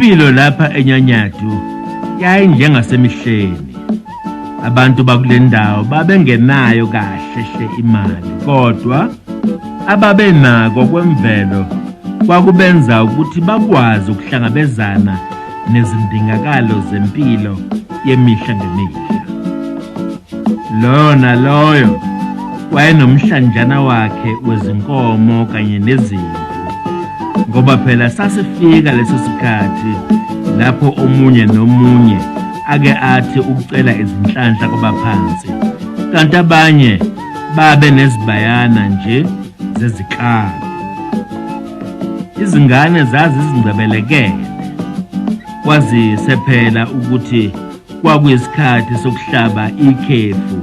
Impilo lapha eNyanyatu yayinjengasemihleni. Abantu bakulendawo babengenayo kahle imali, kodwa ababenako kwemvelo kwakubenza ukuthi bakwazi ukuhlangabezana nezindingakalo zempilo yemihla ngemihla. Lona loyo wayenomhlanjana wakhe wezinkomo kanye nezimvu, ngoba phela sasifika leso sikhathi lapho omunye nomunye ake athi ukucela izinhlanhla kwabaphansi, kanti abanye babe nezibayana nje zeziklamo. Izingane zazizingcebelekele, kwazise phela ukuthi kwakuyisikhathi sokuhlaba ikhefu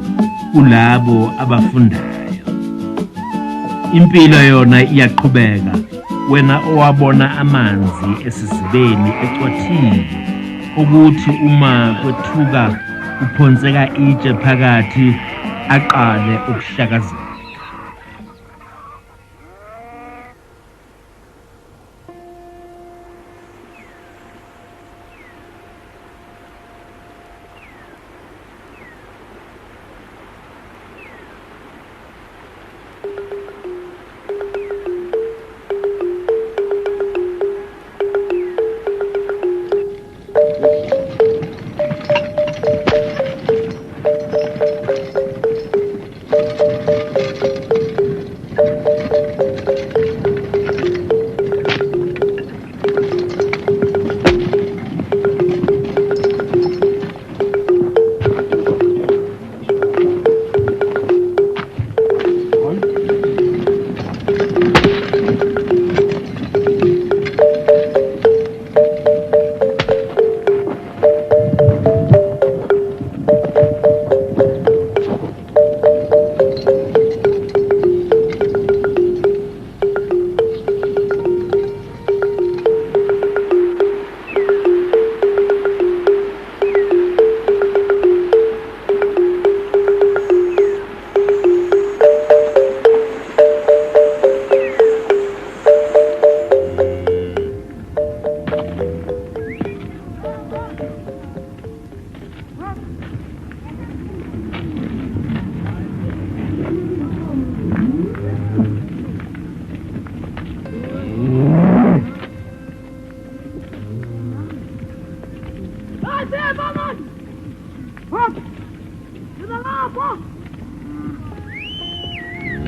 kulabo abafundayo. Impilo yona iyaqhubeka, wena owabona amanzi esizibeni ecwathile, ukuthi uma kwethuka kuphonseka itshe phakathi aqale ukuhlakazeka.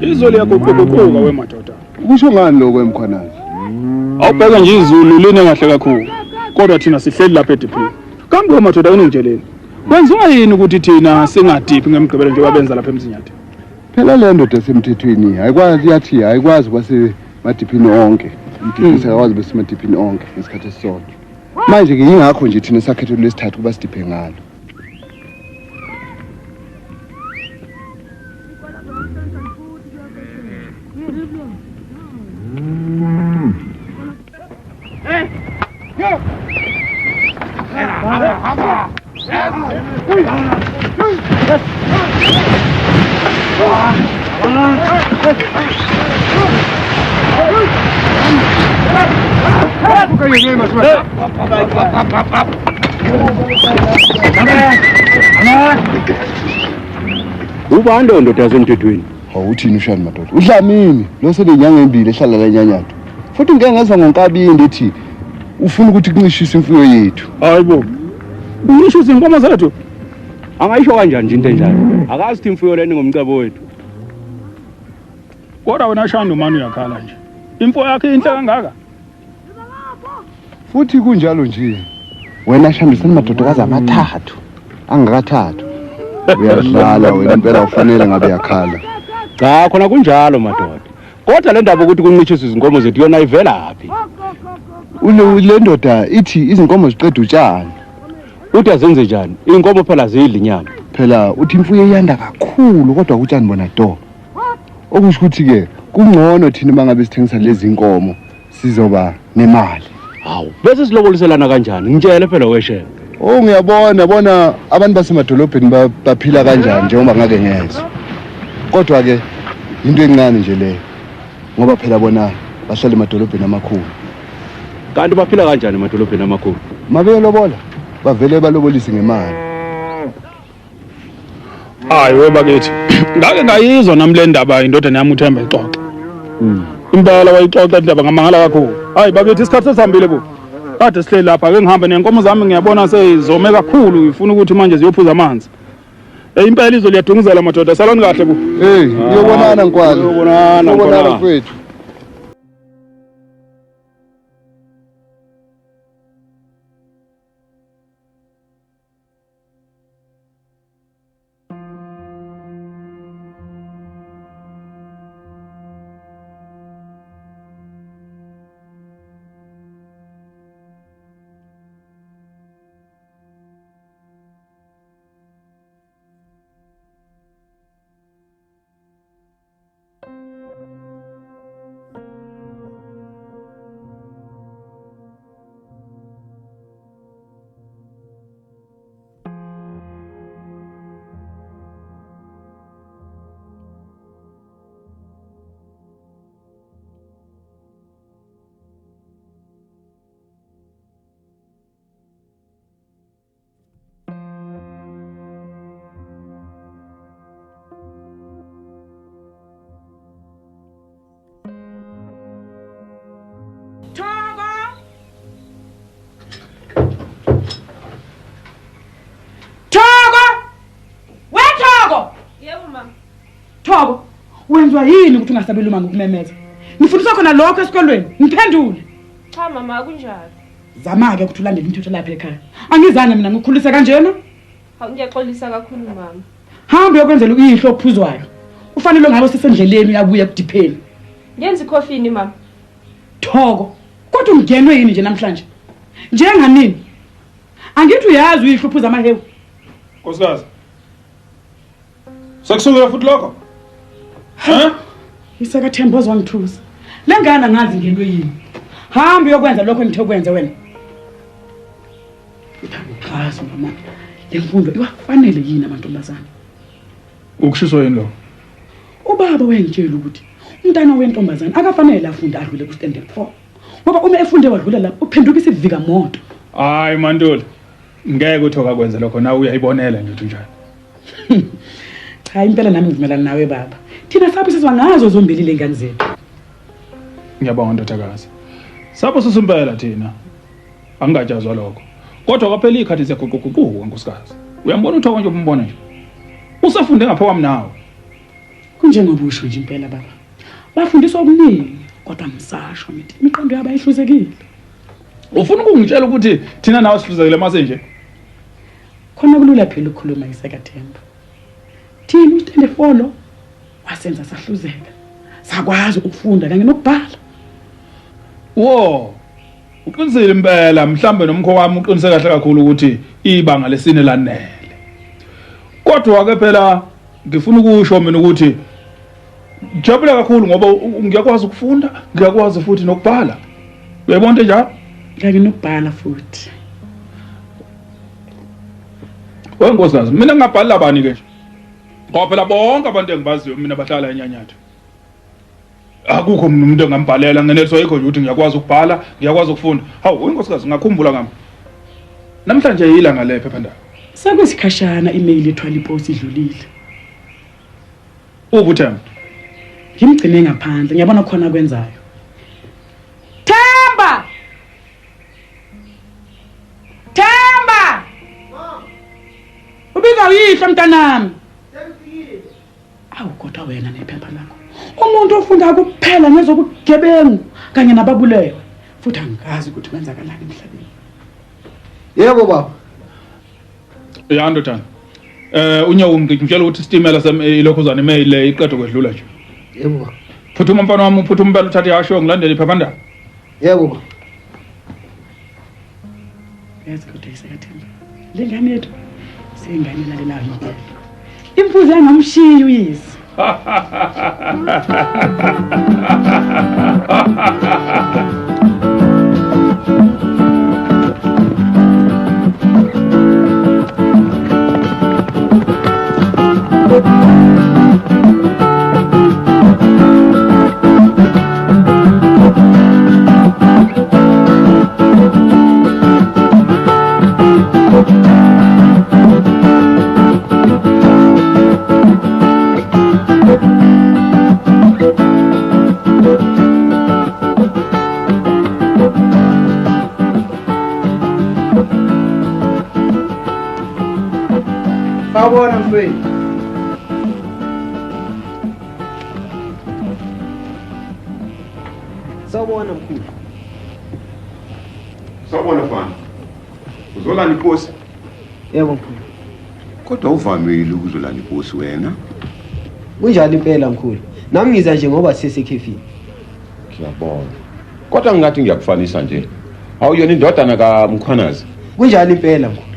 Izolo yaguquguquka wemadoda. Kusho ngani lokho emkhwanazi? Awubheka nje izulu line ngahle kakhulu. Kodwa thina sihleli lapha ediphini. Kambe wemadoda uningitsheleni. Kwenziwa yini ukuthi thina singadiphi ngemgqibelo nje wabenza lapha emzinyathi? Phela le ndoda esemthethweni ayikwazi kwasemadiphini onke. Umdiphi sekwazi besemadiphini onke ngesikhathi esisodwa. Manje ke yingakho nje thina sakhetho lesithathu kuba sidiphe ngalo. Ubando ndoda yasemthethweni. Awuthini ushani madoda? Udlamini lo senenyanga embili ehlala la Nyanyatu. Futhi ngeke ngezwe ngonkabindi ethi ufuna ukuthi kuncishiswe imfuyo yethu. Hayibo. Ungisho inkomo zethu. Angayisho kanjani nje into enjalo? Akazi thi imfuyo leni ngomcebo wethu. Kodwa wena Shando manje uyakhala nje. Imfuyo yakhe inhle kangaka. Futhi kunjalo nje. Wena Shando senimadodokazi amathathu. Angakathathu. Uyadlala wena impela ufanele ngabe yakhala. Cha khona kunjalo madoda. Kodwa le ndaba ukuthi kuncishiswe izinkomo zethu yona ivelaphi? Le ndoda ithi izinkomo ziqeda utshani. Uthi azenze njani? Inkomo phela zidla inyama. Phela uthi imfuyo iyanda kakhulu kodwa utshani bona do. Okusho ukuthi ke kungcono thina mangabe sithengisa lezi inkomo sizoba nemali. Hawu, bese siloboliselana kanjani? Ngitshele phela weshela. Oh ngiyabona bona abantu basemadolobheni baphila kanjani njengoba ngake ngezwe. Kodwa ke into encane nje leyo. Ngoba phela bona bahlala emadolobheni amakhulu. kanti baphila kanjani emadolobheni amakhulu? Mabelobola bavele balobolise ngemali. Hayi webakithi. Ngake ngayizwa nami le ndaba indodana yami uThemba ixoxa. Impela wayixoxa indaba ngamangala kakhulu. Hayi bakithi isikhathi sesihambile bo. Kade sihleli lapha ke ngihambe nenkomo zami ngiyabona sezome kakhulu ngifuna ukuthi manje ziyophuza amanzi. Impela izolo liyadunguzela madoda saloni kahle bo. Hey, uyobonana nkwali. Uyobonana mfethu. Thobo, wenzwa yini ukuthi ungasabeli uma ngokumemeza? Ngifundisa khona lokho esikolweni, ngiphendule. Cha mama akunjalo. Zama ke ukuthi ulandele imithetho lapha ekhaya. Angizange mina ngikhulise kanjena. Hawu ngiyaxolisa kakhulu mama. Hamba uyokwenzela uyihlo ophuzwayo. Ufanele ngabe sisendleleni uyabuya kudipheni. Ngenza ikhofini mama. Thoko, kodwa ungenwe yini nje namhlanje? Njenganini? Angithi uyazi uyihlo ophuza amahewu. Nkosikazi. Sekusukela futhi lokho? Iseka Themba ozwangithusa. Lengane ngazi ngenwe yini. Hamba uyokwenza lokho engithe kwenze wena. Uthanda mama. Lemfundo iwafanele yini amantombazana? Ukushiswa yini lo? Ubaba wengitshela ukuthi umntana wentombazana akafanele afunde adlule ku standard 4. Ngoba uma efunde wadlula la uphenduka isivika moto. Hayi Mantuli. Ngeke uthoka kwenza lokho nawe uyayibonela nje ukuthi njani. Cha impela nami ngivumelana nawe baba. Thina sapho sizwa ngazo zombili lengane zethu. Ngiyabonga ndodakazi. Sapho sisimpela thina. Angingajazwa lokho. Kodwa kwaphela ikhathi siyaguquguquka nkosikazi. Uyambona uThoko nje umbona nje. Usafunde ngapha kwami nawe. Kunjengoba usho nje impela baba. Bafundiswa okuningi kodwa ngisasho ngithi imiqondo yabo ayihluzekile. Ufuna ukungitshela ukuthi thina nawe sihluzekile mase nje? Khona kulula phela ukukhuluma iseka Themba. Thina uStande Folo wasenza sahluzeka. Sakwazi ukufunda kanye nokubhala. Wo. Uqinisile impela mhlambe nomkho wami uqiniseke kahle kakhulu ukuthi ibanga lesine lanele. Kodwa ke phela ngifuna ukusho mina ukuthi ngijabule kakhulu ngoba ngiyakwazi ukufunda, ngiyakwazi futhi nokubhala. Uyabona njalo? Kanye nokubhala futhi. Wenkosikazi, mina ngingabhala bani ke nje? Ngoba phela bonke abantu engibaziyo mina bahlala eNyanyatho. Akukho umuntu engambhalela ngenetho yikho nje ukuthi ngiyakwazi ukubhala, ngiyakwazi ukufunda. Hawu, wenkosikazi ngakhumbula ngami. Namhlanje yilanga lephephandaba. Sekusikhashana email ethwala ipost idlulile. Ubuthemba. Ngimgcine ngaphandle, ngiyabona khona kwenzayo. Themba! Themba! Ubiza uyihlo mntanami. Awu kodwa wena nephepha lakho. Umuntu ofunda kuphela ngezobugebengu kanye nababulewe. Futhi angazi ukuthi kwenzakalani emhlabeni. Yebo baba. Yando thana. Unyawo ngitshela ukuthi istimela sami ilokhuzana email le iqedwe kwedlula nje. Yebo baba. Phuthuma mfana wami uphuthuma impela uthathe yasho ngilandele iphephandaba. Yebo baba. Yazi kodwa iseka Themba. Lengane yethu sengane lalela impela. Imfuzo yangamshiya uyisi. Sawubona mfethu. Sawubona mkhulu. Sawubona mfana. Uzolanda iposi? Yebo mkhulu. Kodwa uvamile ukuzolanda iposi wena. Kunjalo impela mkhulu. Nami ngiza nje ngoba sisekhefini. Ngiyabona. Kodwa ngingathi ngiyakufanisa nje. Awuyona indodana kaMkhwanazi. Kunjalo impela mkhulu.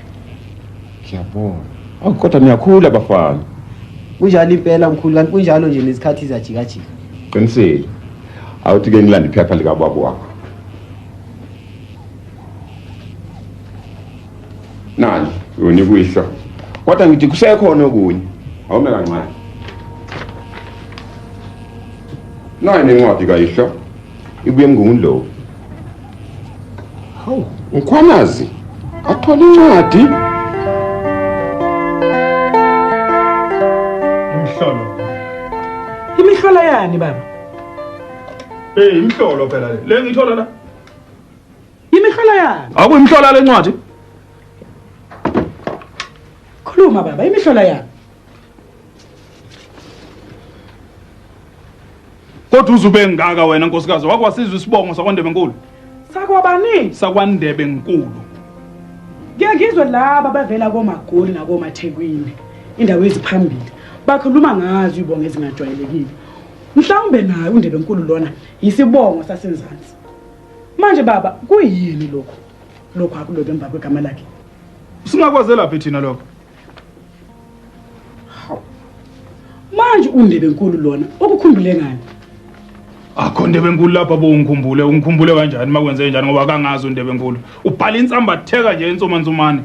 Ngiyabona. Awu kodwa niyakhula bafana. Kunjalo impela mkhulu kanti kunjalo nje nesikhathi zajika jika. Qinisile. Awuthi ke ngilanda iphepha lika baba wakho. Nani, yona kuyihlo. Kodwa ngithi kusekhona okunye. Awume kancane. Nayi nencwadi kayihlo. Ibuye ngungundlovu. Hawu, Mkhwanazi. Athola incwadi. Imhlolo. Imihlola yani baba? Imhlolo phela le. Le ngithola la. Imihlola yani? Akuyimhlola lencwadi. Khuluma baba, imihlola yani? Kodwa uzube ngaka wena nkosikazi wakwasizwa isibongo sakwaNdebe enkulu. Sakwabani? SakwaNdebe enkulu. Ngeke ngizwe laba bavela koMagoli nakoMathekwini. Indawo eziphambili. Bakhuluma ngazo ibongo ezingajwayelekile. Mhlawumbe naye uNdebe enkulu lona yisibongo saseNzansi. Manje baba, kuyini lokho? Lokho akulobe emva kwegama lakhe. Singakwazela phi thina lokho? Manje uNdebe enkulu lona ukukhumbule ngani? Akho Ndebe enkulu lapha ungikhumbule kanjani makwenze njani ngoba kangazi uNdebe enkulu. Ubhala insamba theka nje insomantsumane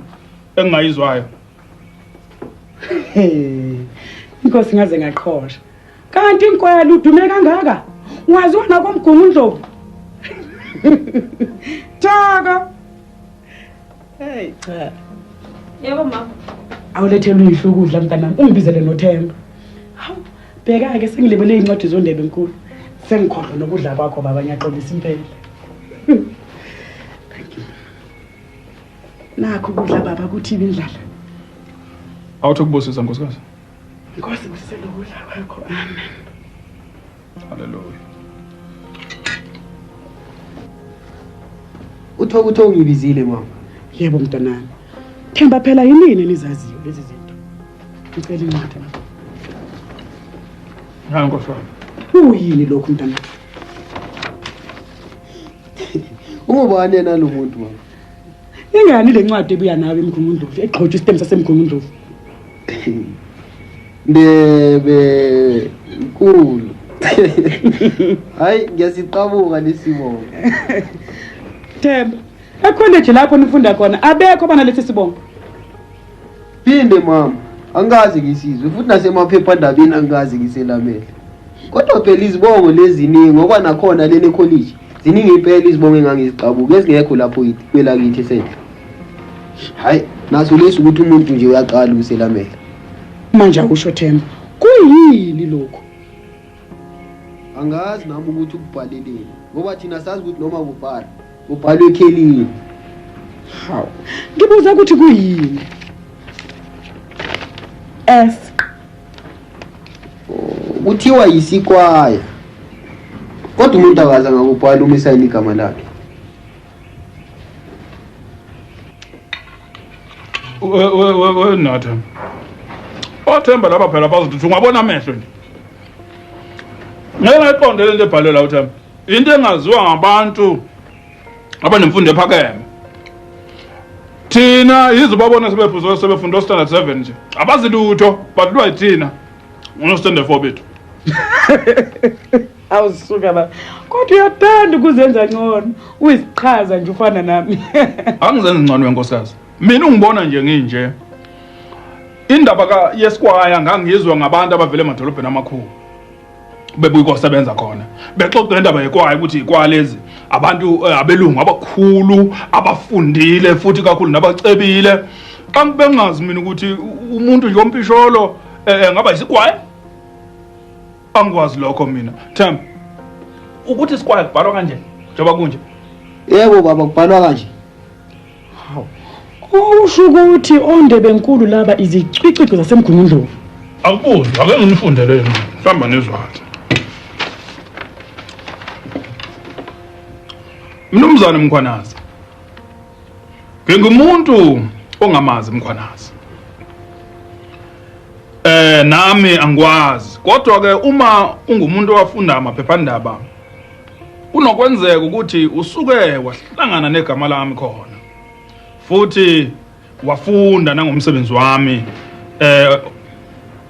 engayizwayo. Inkosi ngaze ngaqhosha. Kanti inkwelo udume kangaka? Waziwa nakomgungundlovu. Thaka. Hey cha. Yebo mama. Awulethele uyihlo ukudla mntanami, ungibizele noThemba. Hawu, bheka ke sengilebele incwadi zoNdebe enkulu. Sengikhohlwa nokudla kwakho baba ngiyaxolisa impela. Nakho ukudla baba kuthi indlala. Awuthi kubusisa nkosikazi. Inkosi kusele ukudla kwakho. Amen. Haleluya. Utho ungibizile mama. Yebo mntanami. Themba phela yini nizaziyo lezi zinto. Ngicela incwadi. Hayi nkosi. Uyini lokho mntanami? Ungubani nalo muntu mama? Ingani le ncwadi ebuya nawe emgungundlovu egxotshwe istem sasemgungundlovu? Ndebe enkulu. Hayi ngiyasiqabuka lesibongo. Themba, ecollege lapho nifunda khona abekho bana lesi sibongo. Phinde mama, angazi ngisizwe futhi nasemaphephandabeni angazi ngiselamele. Kodwa phela izibongo leziningi ngoba nakhona lene college ziningi impela izibongo engangiziqabuka ezingekho lapho kwela kithi esenhle. Hayi, naso leso ukuthi umuntu nje uyaqala ukuselamela. Manje akusho Themba, kuyini lokho? Angazi nami ukuthi ukubhaleleni ngoba thina sazi ukuthi noma ubhalwe ekhelini. Hawu, ngibuza ukuthi kuyini? S Kuthiwa yisikwaya. Kodwa umuntu akaza ngakubhala uma esayini igama lakhe. We Nathemba. Othemba lapha phela bazothi ungabona amehlo nje. Ngeke ngayiqonde lento ebhalwe la uThemba. Into engaziwa ngabantu abanemfundo ephakeme. Thina yizobabona sebefunda standard 7 nje. Abazi lutho, badlwa yithina. Uno standard 4 bethu. awusuka baba. Kodwa uyathanda ukuzenza ngcono. Uyisiqhaza nje ufana nami. Angizenzi ngcono wenkosikazi. Mina ungibona nje nginje. Indaba yesikwaya ngangizwa ngabantu abavele emadolobheni amakhulu. Bebuyikosebenza khona. Bexoxa indaba yekwaya ukuthi ikwaya lezi abantu abelungu abakhulu, abafundile futhi kakhulu nabacebile. Bengazi mina ukuthi umuntu nje ompisholo ngaba isikwaya. Angikwazi lokho mina. Themba. Ukuthi isikwaya kubhalwa kanje njengoba kunje. Yebo baba kubhalwa kanje. Hawu. Usho ukuthi ondebenkulu laba izicwiciko zasemgungundlovu. Akubuzi, ake ngimfundele yena. Hlamba nezwathi. Mnumzane Mkhwanazi. Ngingumuntu ongamazi Mkhwanazi. Nami angikwazi. Kodwa ke uma ungumuntu owafunda amaphephandaba kunokwenzeka ukuthi usuke wahlangana negama lami khona. Futhi wafunda nangomsebenzi wami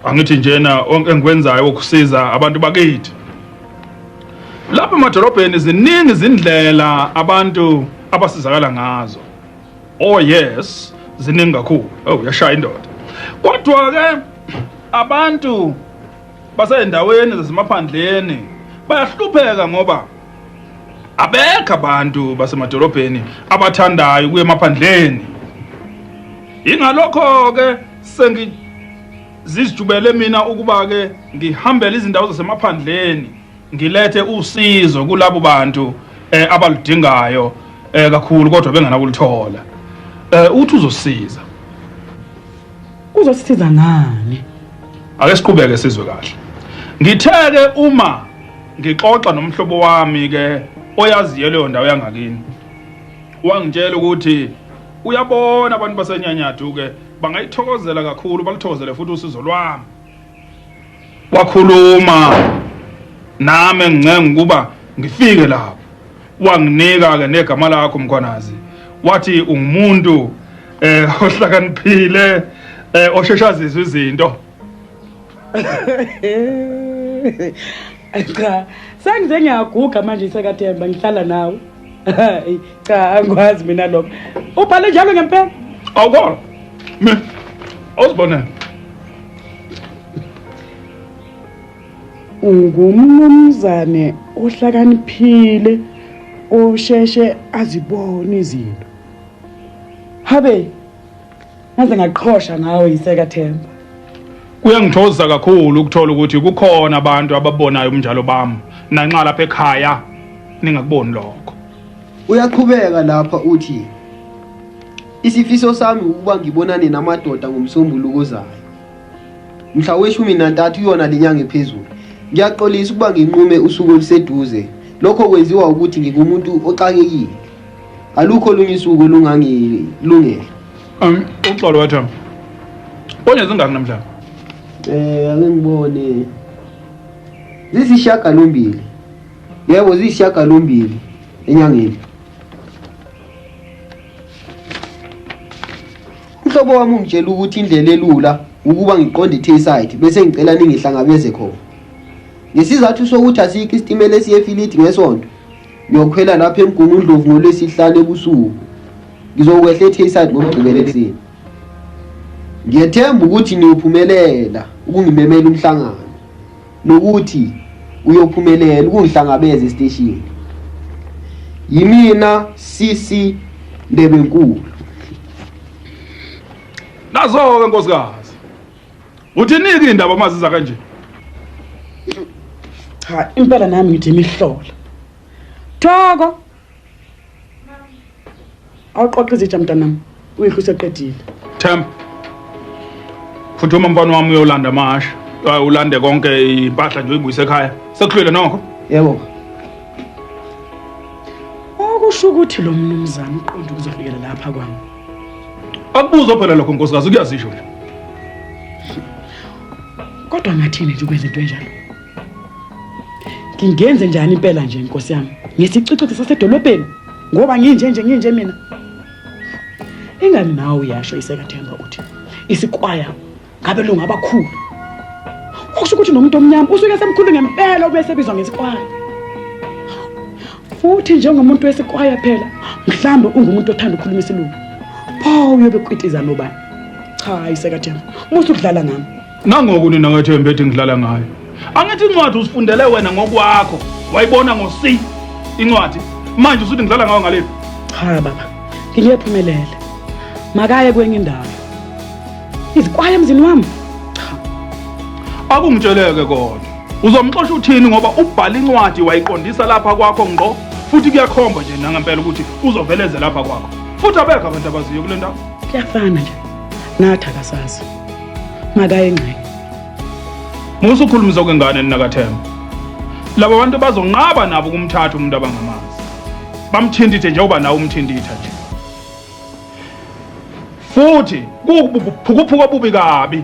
angithi njena engikwenzayo ukusiza abantu bakithi. Lapha emadolobheni ziningi izindlela abantu abasizakala ngazo. Oh yes, ziningi kakhulu. Oh yashaya indoda. Kodwa ke abantu basendaweni zasemaphandleni bayahlupheka ngoba abekho abantu basemadolobheni abathandayo kuye emaphandleni. Ingalokho ke sengizijubele mina ukuba ke ngihambele izindawo zasemaphandleni ngilethe usizo kulabo bantu abaludingayo kakhulu kodwa bengenakulithola. Uthi uzosiza. Uzosisiza ngani? Ake siqhubeke sizwe kahle. Ngitheke uma ngixoxa nomhlobo wami ke oyaziyo leyo ndawo yangakini. Wangitshela ukuthi uyabona abantu basenyanyathu ke bangayithokozela kakhulu balithokozele futhi usizo lwami. Wakhuluma nami ngicenga ukuba ngifike lapho. Wanginika ke negama lakho Mkhwanazi. Wathi ungumuntu ohlakaniphile osheshazizwe izinto. Cha, sengize ngiyaguga manje isekathemba ngihlala nawe. Cha, angikwazi mina lokho. Ubhale njalo ngempela? Awukho. Mina awuzibona. Ungumnumzane ohlakaniphile osheshe azibone izinto. Habe ngaze ngaqhosha ngawe isekathemba. Kuyangithoza kakhulu ukuthola ukuthi kukhona abantu ababonayo umnjalo bami nanxa lapha ekhaya ningakuboni lokho. Uyaqhubeka lapha uthi isifiso sami ukuba ngibonane namadoda ngomsombuluko ozayo. Mhla we-13 uyona lenyanga ephezulu. Ngiyaxolisa ukuba nginqume usuku oluseduze. Lokho kwenziwa ukuthi ngingumuntu oxakekile. Alukho olunye usuku olungangilungele. Uxolo wathamba. Bonye zingaki namhlanje? Ake ngibone. Zisishiyagalombili. Yebo zisishiyagalombili enyangeni. Umhlobo wami ungitshela ukuthi indlela elula ukuba ngiqonde Tayside bese ngicela ningihlangabeze khona. Ngesizathu sokuthi asikho isitimela esiyefiliti ngesonto. Ngiyokhwela lapha eMgungundlovu ngolwesihlanu ebusuku. Ngizokwehla eTayside ngomgqibelo ekseni. Ngiyethemba ukuthi niyophumelela ukungimemela umhlangano nokuthi uyophumelela ukungihlangabeza estation. Yimina CC Ndebenkulu. Nazo ke nkosikazi. Uthiniki indaba maziza kanje? Cha, impela nami ngithi imihlola. Thoko. Awuqoqa izitsha mntanami. Uyihlo useqedile. Themba. Futhi uma mfana wami uyolanda amasha, ulande konke impahla nje uyibuyise ekhaya. Sekuhlwile nokho? Yebo. Okusho ukuthi lo mnumzane uqonda ukuzofikela lapha kwami. Akubuzo phela lokho nkosikazi kuyazisho nje. Kodwa ngathini nje ukwenza into enjalo? Ngingenze njani impela nje inkosi yami? Ngisicicithe sasedolobheni ngoba nginje mina. Ingani nawe uyasho isekathemba uthi isikwaya ngabe lo ngabakhulu. Ukusho ukuthi nomuntu omnyama usuke semkhulu ngempela obese bizwa ngesikwaya. Futhi njengomuntu wesikwaya phela, mhlambe ungumuntu othanda ukukhuluma isilungu. Pho uyobe kwitiza nobani? Cha isekathemba. Musu kudlala ngami. Nangoku nina ngathemba ethi ngidlala ngayo. Angithi incwadi usifundele wena ngokwakho. Wayibona ngoC incwadi. Manje usuthi ngidlala ngayo ngaleyo. Cha baba. Ngiyephumelele. Makaye kwenye indawo. Izikwaya emzini wami. Akungitsheleke kodwa. Uzomxoxa uthini ngoba ubhala incwadi wayiqondisa lapha kwakho ngqo futhi kuyakhomba nje nangempela ukuthi uzoveleze lapha kwakho. Futhi abekho abantu abaziyo kule ndawo. kuyafana nje nathi akasazi makaye engqe Musu ukhulumisa kwengane nakaThemba. Laba bantu bazonqaba nabo kumthatha umuntu abangamazi. Bamthindithe njengoba nawe umthinditha nje. Futhi kuphukuphuka bubi kabi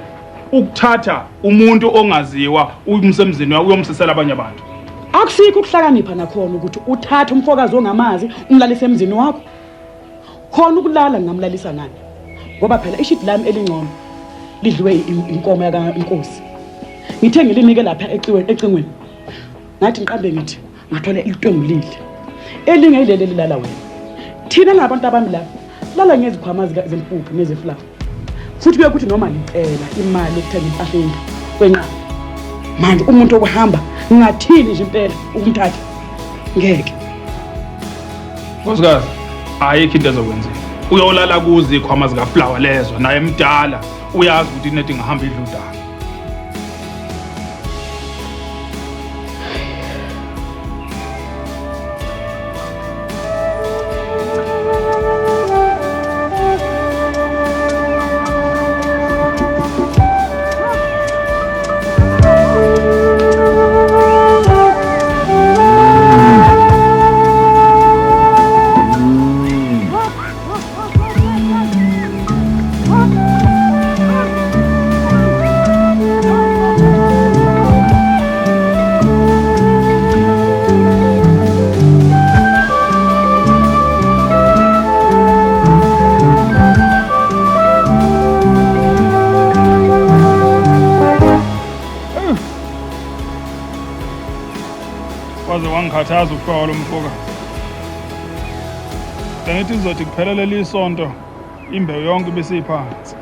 ukuthatha umuntu ongaziwa umsemzini wakhe uyomsisela abanye abantu. akusikho ukuhlakanipha nakhona ukuthi uthathe umfokazi ongamazi umlalise emzini wakho khona ukulala ngamlalisa nani ngoba phela ishidi lami elingcono lidliwe inkomo yaka inkosi ngithe ngilinike lapha ecingweni ngathi ngiqambe ngithi ngathola ilitwengulile elinge yileli lilala wena thina ngabantu abami lapha lala ngezikhwama zempuphu nezeflower futhi kuyokuthi noma ngicela imali yokuthenga impahla kwenqa manje umuntu okuhamba ngathini nje impela ukumthatha ngeke Nkosikazi ayikho into ezokwenzeka uyolala kuzi ikhwama zika flower lezo naye emdala uyazi ukuthi inethi ngahamba idludana waze wangikhathaza ukuhlwa lo mfoka bengithi ngizothi kuphelele lisonto imbewu yonke besiphansi